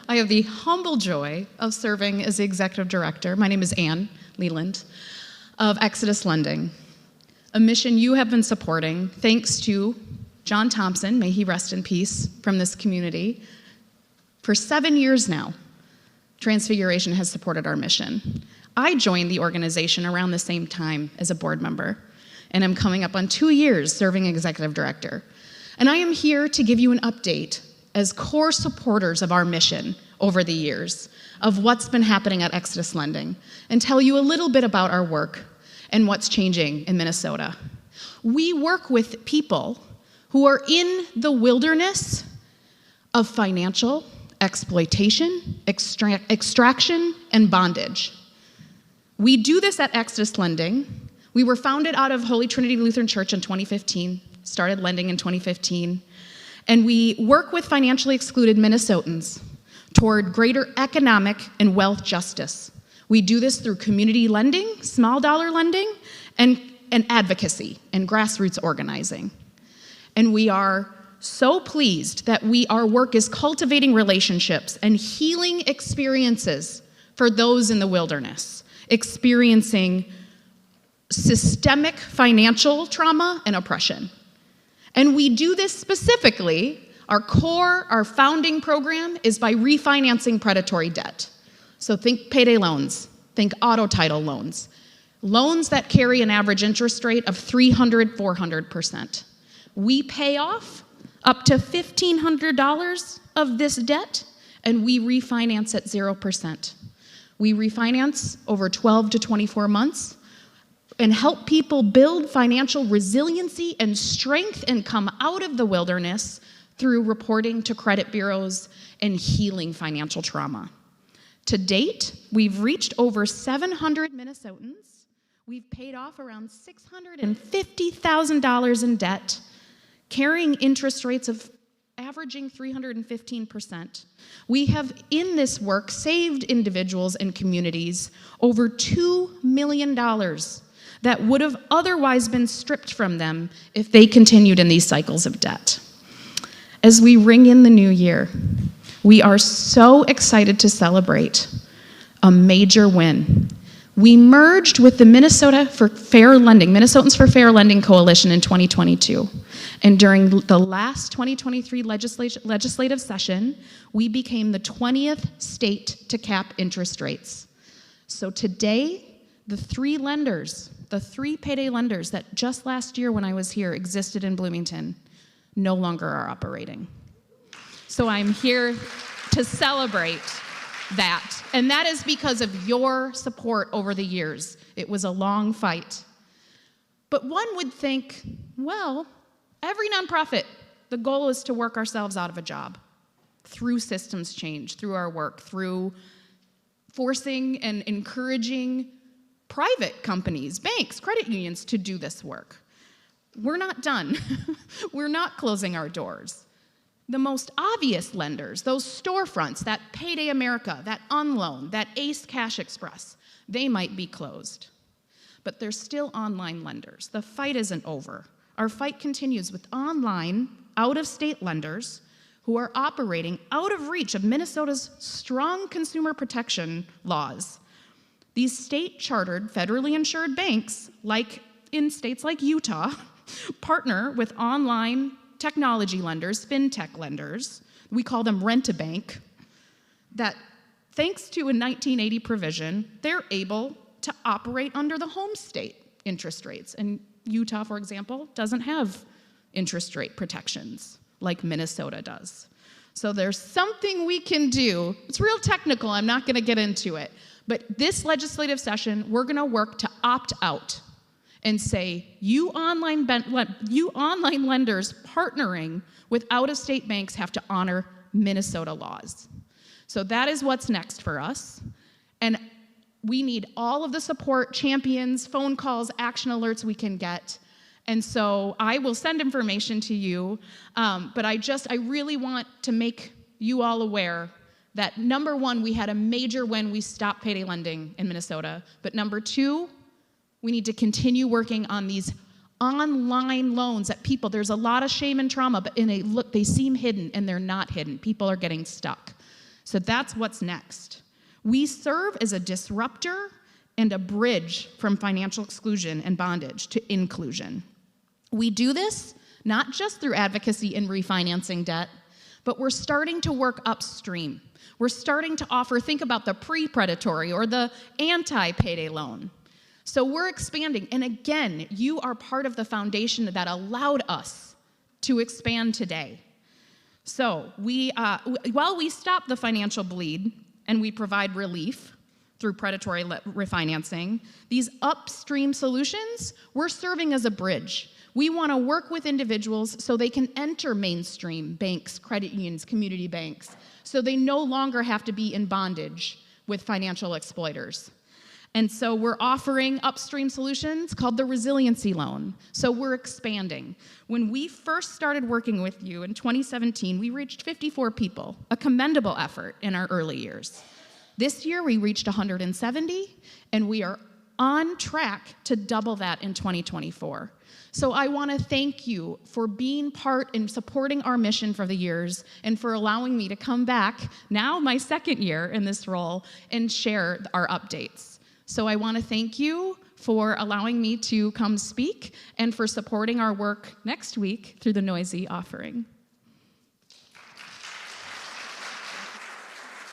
I have the humble joy of serving as the executive director. My name is Ann Leland of Exodus Lending, a mission you have been supporting thanks to John Thompson, may he rest in peace, from this community. For 7 years now, Transfiguration has supported our mission. I joined the organization around the same time as a board member, and I'm coming up on 2 years serving executive director. And I am here to give you an update as core supporters of our mission over the years of what's been happening at Exodus Lending and tell you a little bit about our work and what's changing in Minnesota. We work with people who are in the wilderness of financial exploitation, extraction, and bondage. We do this at Exodus Lending. We were founded out of Holy Trinity Lutheran Church in 2015, started lending in 2015, and we work with financially excluded Minnesotans toward greater economic and wealth justice. We do this through community lending, small dollar lending, and advocacy and grassroots organizing. And we are so pleased that our work is cultivating relationships and healing experiences for those in the wilderness, experiencing systemic financial trauma and oppression. And we do this specifically, our founding program is by refinancing predatory debt. So think payday loans, think auto title loans, loans that carry an average interest rate of 300, 400%. We pay off up to $1,500 of this debt, and we refinance at 0%. We refinance over 12 to 24 months and help people build financial resiliency and strength and come out of the wilderness through reporting to credit bureaus and healing financial trauma. To date, we've reached over 700 Minnesotans. We've paid off around $650,000 in debt, carrying interest rates of averaging 315%. We have, in this work, saved individuals and communities over $2 million that would have otherwise been stripped from them if they continued in these cycles of debt. As we ring in the new year, we are so excited to celebrate a major win. We merged with the Minnesotans for Fair Lending Coalition in 2022. And during the last 2023 legislative session, we became the 20th state to cap interest rates. So today, the three payday lenders that just last year when I was here existed in Bloomington no longer are operating. So I'm here to celebrate that. And that is because of your support over the years. It was a long fight. But one would think, well, every nonprofit, the goal is to work ourselves out of a job through systems change, through our work, through forcing and encouraging private companies, banks, credit unions to do this work. We're not done. We're not closing our doors. The most obvious lenders, those storefronts, that Payday America, that Unloan, that Ace Cash Express, they might be closed. But there's still online lenders. The fight isn't over. Our fight continues with online, out-of-state lenders who are operating out of reach of Minnesota's strong consumer protection laws. These state-chartered, federally insured banks, like in states like Utah, partner with online technology lenders, fintech lenders, we call them rent-a-bank, that thanks to a 1980 provision, they're able to operate under the home state interest rates. And Utah, for example, doesn't have interest rate protections like Minnesota does. So there's something we can do. It's real technical, I'm not gonna get into it. But this legislative session, we're gonna work to opt out and say, you online lenders partnering with out-of-state banks have to honor Minnesota laws. So that is what's next for us. And we need all of the support, champions, phone calls, action alerts we can get. And so I will send information to you, but I really want to make you all aware that number one, we had a major win, we stopped payday lending in Minnesota. But number two, we need to continue working on these online loans that people, there's a lot of shame and trauma, but they seem hidden and they're not hidden. People are getting stuck. So that's what's next. We serve as a disruptor and a bridge from financial exclusion and bondage to inclusion. We do this not just through advocacy and refinancing debt, but we're starting to work upstream. We're starting to offer, think about the pre-predatory or the anti-payday loan. So we're expanding, and again, you are part of the foundation that allowed us to expand today. So while we stop the financial bleed and we provide relief through predatory refinancing, these upstream solutions, we're serving as a bridge. We want to work with individuals so they can enter mainstream banks, credit unions, community banks, so they no longer have to be in bondage with financial exploiters. And so we're offering upstream solutions called the resiliency loan. So we're expanding. When we first started working with you in 2017, we reached 54 people, a commendable effort in our early years. This year we reached 170, and we are on track to double that in 2024. So I want to thank you for being part and supporting our mission for the years and for allowing me to come back, now my second year in this role, and share our updates. So I want to thank you for allowing me to come speak and for supporting our work next week through the Noisy offering.